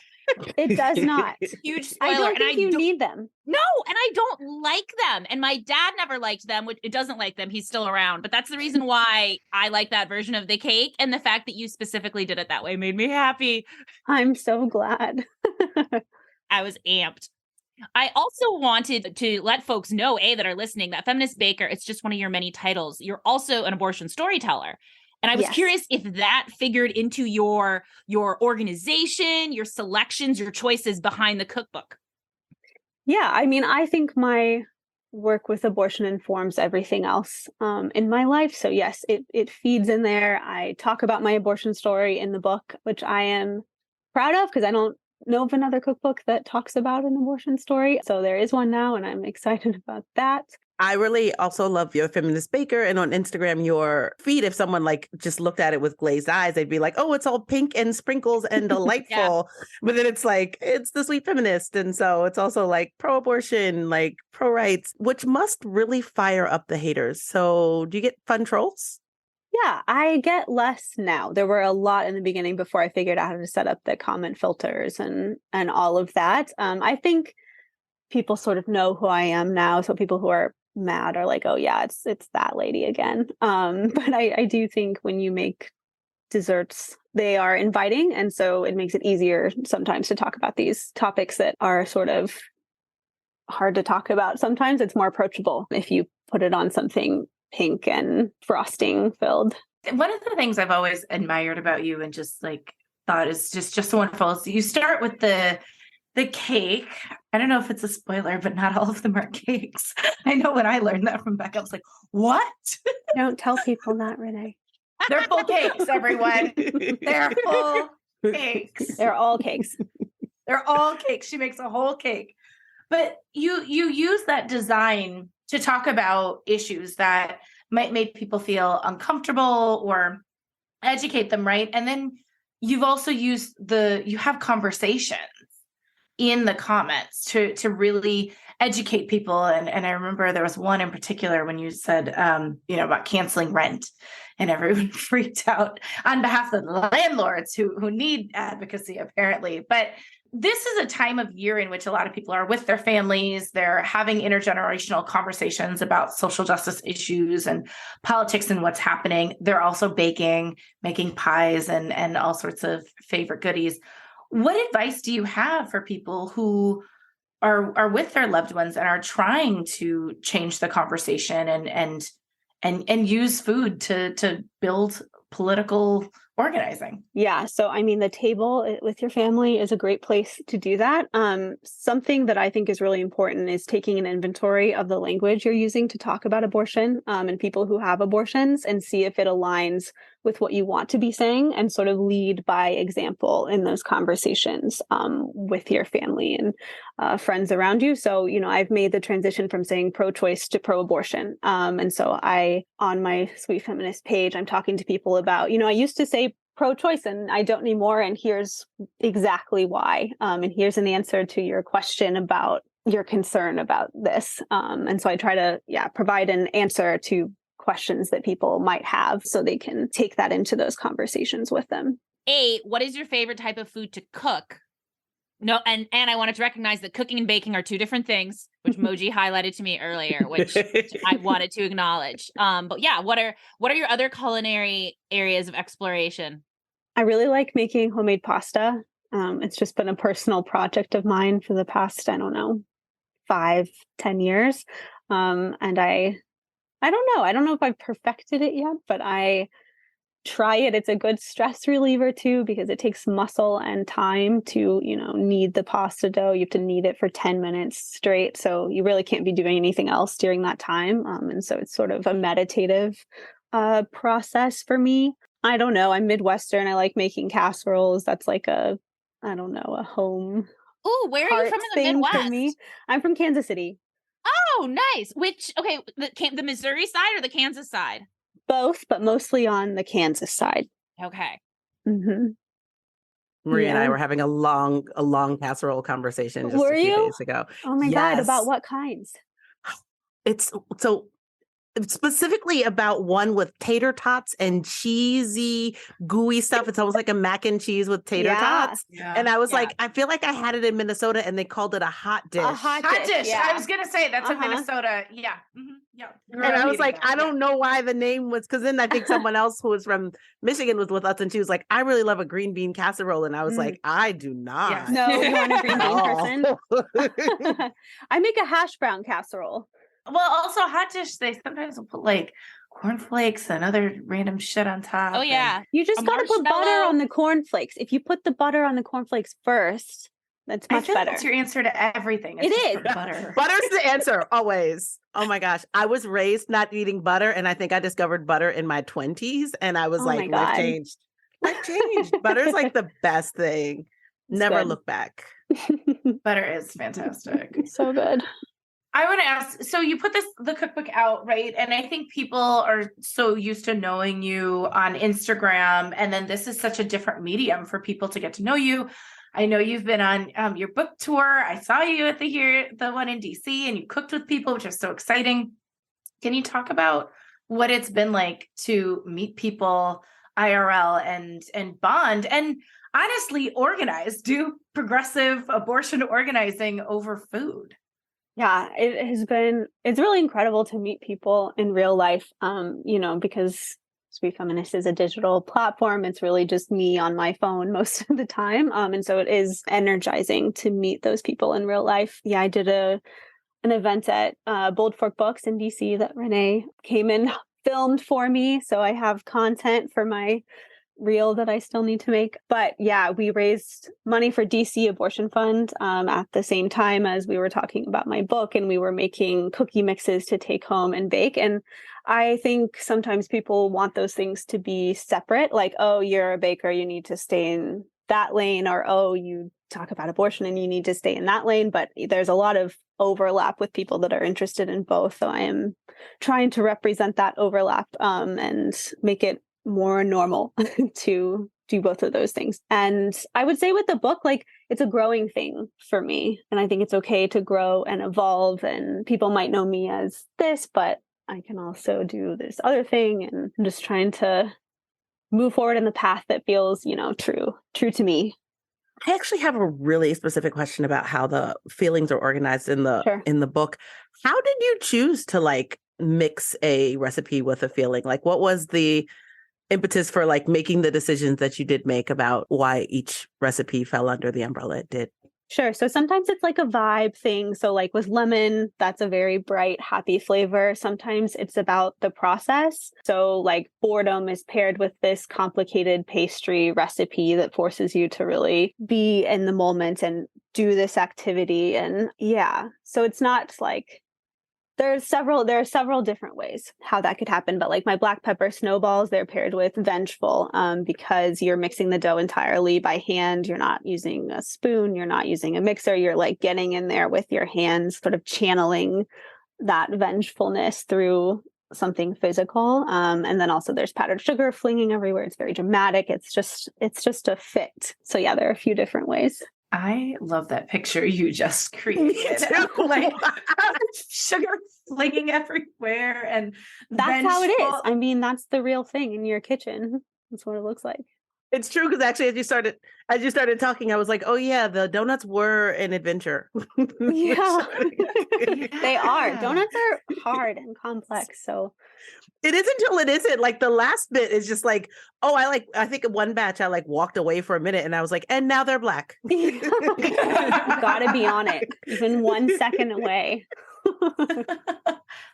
It does not. Huge spoiler. I don't think you need them. No, and I don't like them. And my dad never liked them. It doesn't like them. He's still around. But that's the reason why I like that version of the cake. And the fact that you specifically did it that way made me happy. I'm so glad. I was amped. I also wanted to let folks know, that are listening, that Feminist Baker, it's just one of your many titles. You're also an abortion storyteller. And I was curious if that figured into your organization, your selections, your choices behind the cookbook. Yeah, I mean, I think my work with abortion informs everything else in my life. So yes, it feeds in there. I talk about my abortion story in the book, which I am proud of because I don't know of another cookbook that talks about an abortion story. So there is one now, and I'm excited about that. I really also love your feminist baker, and on Instagram, your feed. If someone like just looked at it with glazed eyes, they'd be like, "Oh, it's all pink and sprinkles and delightful." But then it's like it's the sweet feminist, and so it's also like pro-abortion, like pro-rights, which must really fire up the haters. So, do you get fun trolls? Yeah, I get less now. There were a lot in the beginning before I figured out how to set up the comment filters and all of that. I think people sort of know who I am now, so people who are mad are like, oh yeah, it's that lady again. But I do think when you make desserts, they are inviting, and so it makes it easier sometimes to talk about these topics that are sort of hard to talk about. Sometimes it's more approachable if you put it on something pink and frosting filled. One of the things I've always admired about you and just like thought is just so wonderful is you start with the cake. I don't know if it's a spoiler, but not all of them are cakes. I know when I learned that from Becca, I was like, what? Don't tell people that, Renee. They're full cakes, everyone. They're full cakes. They're all cakes. They're all cakes. She makes a whole cake. But you use that design to talk about issues that might make people feel uncomfortable or educate them, right? And then you've also used you have conversations in the comments to really educate people. And I remember there was one in particular when you said, about canceling rent, and everyone freaked out on behalf of the landlords who need advocacy, apparently. But this is a time of year in which a lot of people are with their families. They're having intergenerational conversations about social justice issues and politics and what's happening. They're also baking, making pies and all sorts of favorite goodies. What advice do you have for people who are with their loved ones and are trying to change the conversation and use food to build political organizing? Yeah. So, I mean, the table with your family is a great place to do that. Something that I think is really important is taking an inventory of the language you're using to talk about abortion and people who have abortions, and see if it aligns with what you want to be saying, and sort of lead by example in those conversations with your family and friends around you. So, I've made the transition from saying pro-choice to pro-abortion. And so on my Sweet Feminist page, I'm talking to people about, I used to say pro-choice and I don't anymore, and here's exactly why. And here's an answer to your question about your concern about this. And so I try to, provide an answer to questions that people might have so they can take that into those conversations with them. What is your favorite type of food to cook? No, and I wanted to recognize that cooking and baking are two different things, which Moji highlighted to me earlier, which I wanted to acknowledge. But yeah, what are your other culinary areas of exploration? I really like making homemade pasta. It's just been a personal project of mine for the past, 5-10 years. And I don't know. I don't know if I've perfected it yet, but I try it. It's a good stress reliever too, because it takes muscle and time to, knead the pasta dough. You have to knead it for 10 minutes straight. So you really can't be doing anything else during that time. And so it's sort of a meditative process for me. I don't know. I'm Midwestern. I like making casseroles. That's like a home. Oh, where are you from in the Midwest? For me. I'm from Kansas City. Oh, nice. The Missouri side or the Kansas side? Both, but mostly on the Kansas side. Okay. Mm-hmm. Maria and I were having a long casserole conversation just a few days ago. Oh my God, about what kinds? It's so specifically about one with tater tots and cheesy, gooey stuff. It's almost like a mac and cheese with tater tots. Yeah. And I was like, I feel like I had it in Minnesota and they called it a hot dish. A hot dish. Yeah. I was going to say that's a Minnesota. Yeah. Mm-hmm. Yeah. And I was like, I don't know why the name was, because then I think someone else who was from Michigan was with us and she was like, I really love a green bean casserole. And I was like, I do not. Yes. No, you want a green bean person? I make a hash brown casserole. Well, also hot dish, they sometimes will put like cornflakes and other random shit on top. Oh yeah. You just gotta put butter on the cornflakes. If you put the butter on the cornflakes first, that's much better. That's your answer to everything. It is. Butter. Butter's the answer, always. Oh my gosh. I was raised not eating butter, and I think I discovered butter in my 20s, and I was like, life changed. Life changed. Butter's like the best thing. Never good. look back. Butter is fantastic. So good. I want to ask, so you put the cookbook out, right? And I think people are so used to knowing you on Instagram, and then this is such a different medium for people to get to know you. I know you've been on your book tour. I saw you at the one in DC, and you cooked with people, which is so exciting. Can you talk about what it's been like to meet people IRL and bond and honestly organize, do progressive abortion organizing over food? Yeah, it's really incredible to meet people in real life, because Sweet Feminist is a digital platform. It's really just me on my phone most of the time. And so it is energizing to meet those people in real life. Yeah, I did an event at Bold Fork Books in DC that Renee came and filmed for me. So I have content for my reel that I still need to make. But yeah, we raised money for DC Abortion Fund at the same time as we were talking about my book, and we were making cookie mixes to take home and bake. And I think sometimes people want those things to be separate, like, oh, you're a baker, you need to stay in that lane, or oh, you talk about abortion and you need to stay in that lane. But there's a lot of overlap with people that are interested in both. So I am trying to represent that overlap and make it more normal to do both of those things. And I would say with the book, like, it's a growing thing for me. And I think it's okay to grow and evolve. And people might know me as this, but I can also do this other thing. And I'm just trying to move forward in the path that feels, true to me. I actually have a really specific question about how the feelings are organized in the book. How did you choose to mix a recipe with a feeling? Like, what was the impetus for making the decisions that you did make about why each recipe fell under the umbrella it did? Sure. So sometimes it's like a vibe thing. So with lemon, that's a very bright, happy flavor. Sometimes it's about the process. So boredom is paired with this complicated pastry recipe that forces you to really be in the moment and do this activity. And yeah, so it's not there are several different ways how that could happen. But my black pepper snowballs, they're paired with vengeful because you're mixing the dough entirely by hand. You're not using a spoon. You're not using a mixer. You're getting in there with your hands, sort of channeling that vengefulness through something physical. And then also there's powdered sugar flinging everywhere. It's very dramatic. It's just a fit. So yeah, there are a few different ways. I love that picture you just created. Sugar flinging everywhere, and that's how it is. I mean, that's the real thing in your kitchen. That's what it looks like. It's true, because actually, as you started talking, I was like, oh yeah, the donuts were an adventure. Yeah, they are. Donuts are hard and complex, so. It is until it isn't. The last bit is just I think one batch I walked away for a minute and I was like, and now they're black. Gotta be on it, even 1 second away.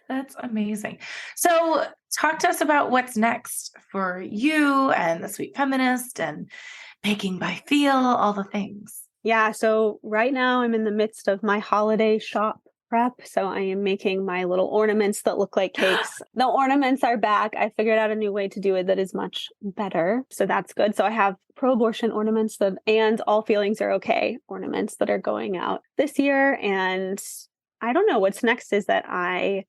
That's amazing. So talk to us about what's next for you and the Sweet Feminist and baking by feel, all the things. Yeah. So right now I'm in the midst of my holiday shop prep. So I am making my little ornaments that look like cakes. The ornaments are back. I figured out a new way to do it that is much better. So that's good. So I have pro-abortion ornaments and all feelings are okay ornaments that are going out this year. And I don't know, what's next is that I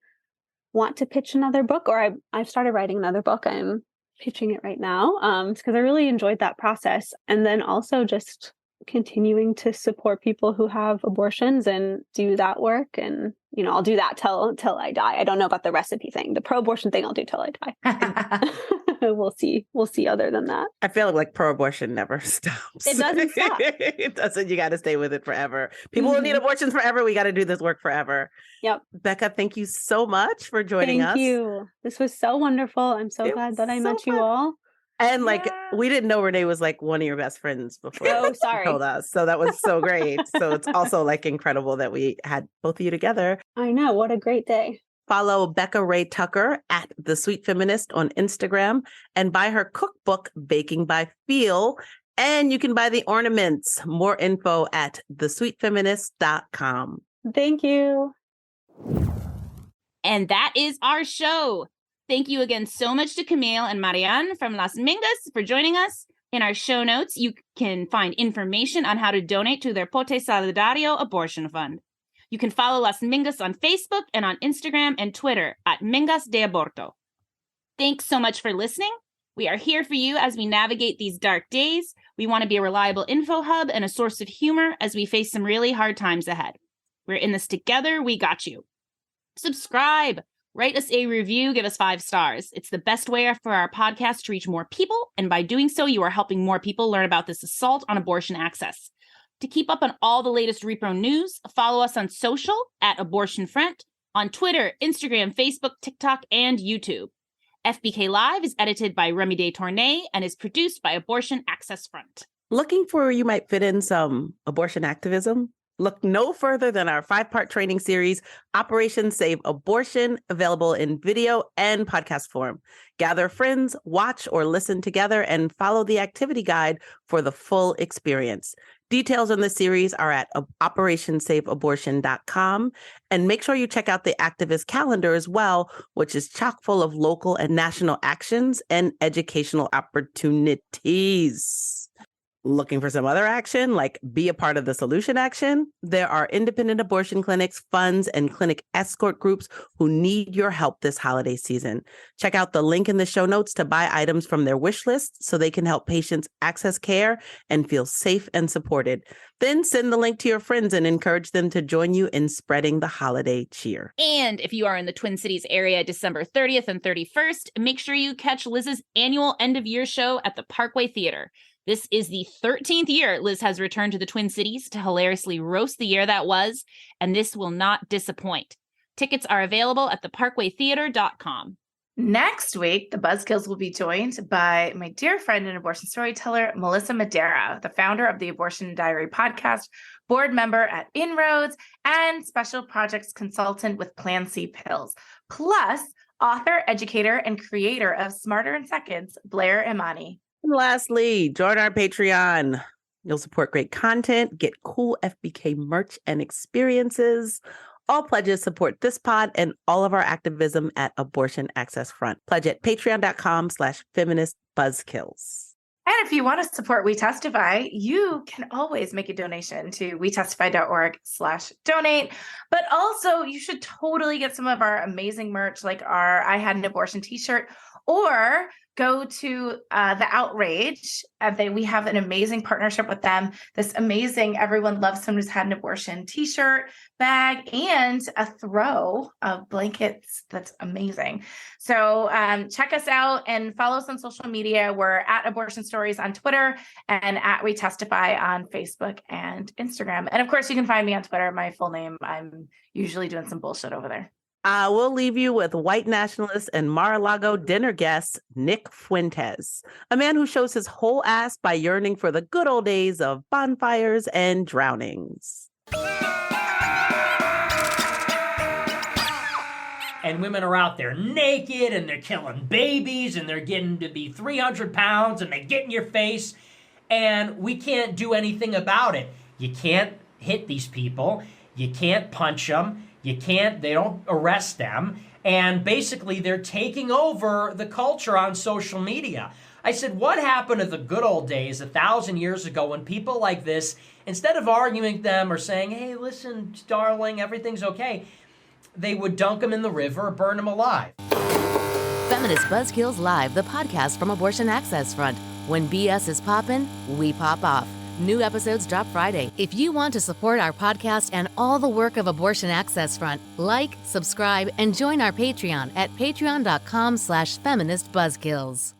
want to pitch another book, or I've started writing another book. I'm pitching it right now because I really enjoyed that process. And then also just continuing to support people who have abortions and do that work. And, I'll do that till I die. I don't know about the recipe thing. The pro-abortion thing I'll do till I die. We'll see. Other than that, I feel like pro-abortion never stops. It doesn't stop. It doesn't. You got to stay with it forever. People will need abortions forever. We got to do this work forever. Yep. Becca, thank you so much for joining us. Thank you. This was so wonderful. I'm so glad that I met you all. And we didn't know Renee was one of your best friends before. Oh, sorry. You told us. So that was so great. So it's also incredible that we had both of you together. I know. What a great day. Follow Becca Rea-Tucker at The Sweet Feminist on Instagram and buy her cookbook, Baking by Feel. And you can buy the ornaments. More info at thesweetfeminist.com. Thank you. And that is our show. Thank you again so much to Camille and Maryann from Las Mingas for joining us. In our show notes, you can find information on how to donate to their Pote Solidario Abortion Fund. You can follow Las Mingas on Facebook and on Instagram and Twitter at Mingas de Aborto. Thanks so much for listening. We are here for you as we navigate these dark days. We want to be a reliable info hub and a source of humor as we face some really hard times ahead. We're in this together. We got you. Subscribe. Write us a review, give us 5 stars. It's the best way for our podcast to reach more people, and by doing so, you are helping more people learn about this assault on abortion access. To keep up on all the latest repro news, follow us on social at Abortion Front, on Twitter, Instagram, Facebook, TikTok, and YouTube. FBK Live is edited by Remy De Tournay and is produced by Abortion Access Front. Looking for where you might fit in some abortion activism? Look no further than our 5-part training series, Operation Save Abortion, available in video and podcast form. Gather friends, watch or listen together, and follow the activity guide for the full experience. Details on the series are at operationsaveabortion.com. And make sure you check out the activist calendar as well, which is chock full of local and national actions and educational opportunities. Looking for some other action, like be a part of the solution action? There are independent abortion clinics, funds, and clinic escort groups who need your help this holiday season. Check out the link in the show notes to buy items from their wish list so they can help patients access care and feel safe and supported. Then send the link to your friends and encourage them to join you in spreading the holiday cheer. And if you are in the Twin Cities area December 30th and 31st, make sure you catch Lizz's annual end-of-year show at the Parkway Theater. This is the 13th year Lizz has returned to the Twin Cities to hilariously roast the year that was, and this will not disappoint. Tickets are available at theparkwaytheater.com. Next week, the Buzzkills will be joined by my dear friend and abortion storyteller, Melissa Madera, the founder of the Abortion Diary podcast, board member at Inroads, and special projects consultant with Plan C Pills, plus author, educator, and creator of Smarter in Seconds, Blair Imani. And lastly, join our Patreon. You'll support great content, get cool FBK merch and experiences. All pledges support this pod and all of our activism at Abortion Access Front. Pledge at patreon.com/feminist buzzkills. And if you want to support We Testify, you can always make a donation to wetestify.org/donate. But also, you should totally get some of our amazing merch, like our I Had an Abortion t-shirt, or go to the Outrage. We have an amazing partnership with them. This amazing Everyone Loves Someone Who's Had an Abortion t-shirt, bag, and a throw of blankets. That's amazing. So check us out and follow us on social media. We're at Abortion Stories on Twitter and at We Testify on Facebook and Instagram. And of course, you can find me on Twitter, my full name. I'm usually doing some bullshit over there. We'll leave you with white nationalist and Mar-a-Lago dinner guest, Nick Fuentes, a man who shows his whole ass by yearning for the good old days of bonfires and drownings. And women are out there naked and they're killing babies and they're getting to be 300 pounds and they get in your face and we can't do anything about it. You can't hit these people. You can't punch them. They don't arrest them. And basically they're taking over the culture on social media. I said, what happened to the good old days 1,000 years ago when people like this, instead of arguing with them or saying, hey, listen, darling, everything's okay, they would dunk them in the river or burn them alive. Feminist Buzzkills Live, the podcast from Abortion Access Front. When BS is poppin', we pop off. New episodes drop Friday. If you want to support our podcast and all the work of Abortion Access Front, like, subscribe, and join our Patreon at patreon.com/feministbuzzkills.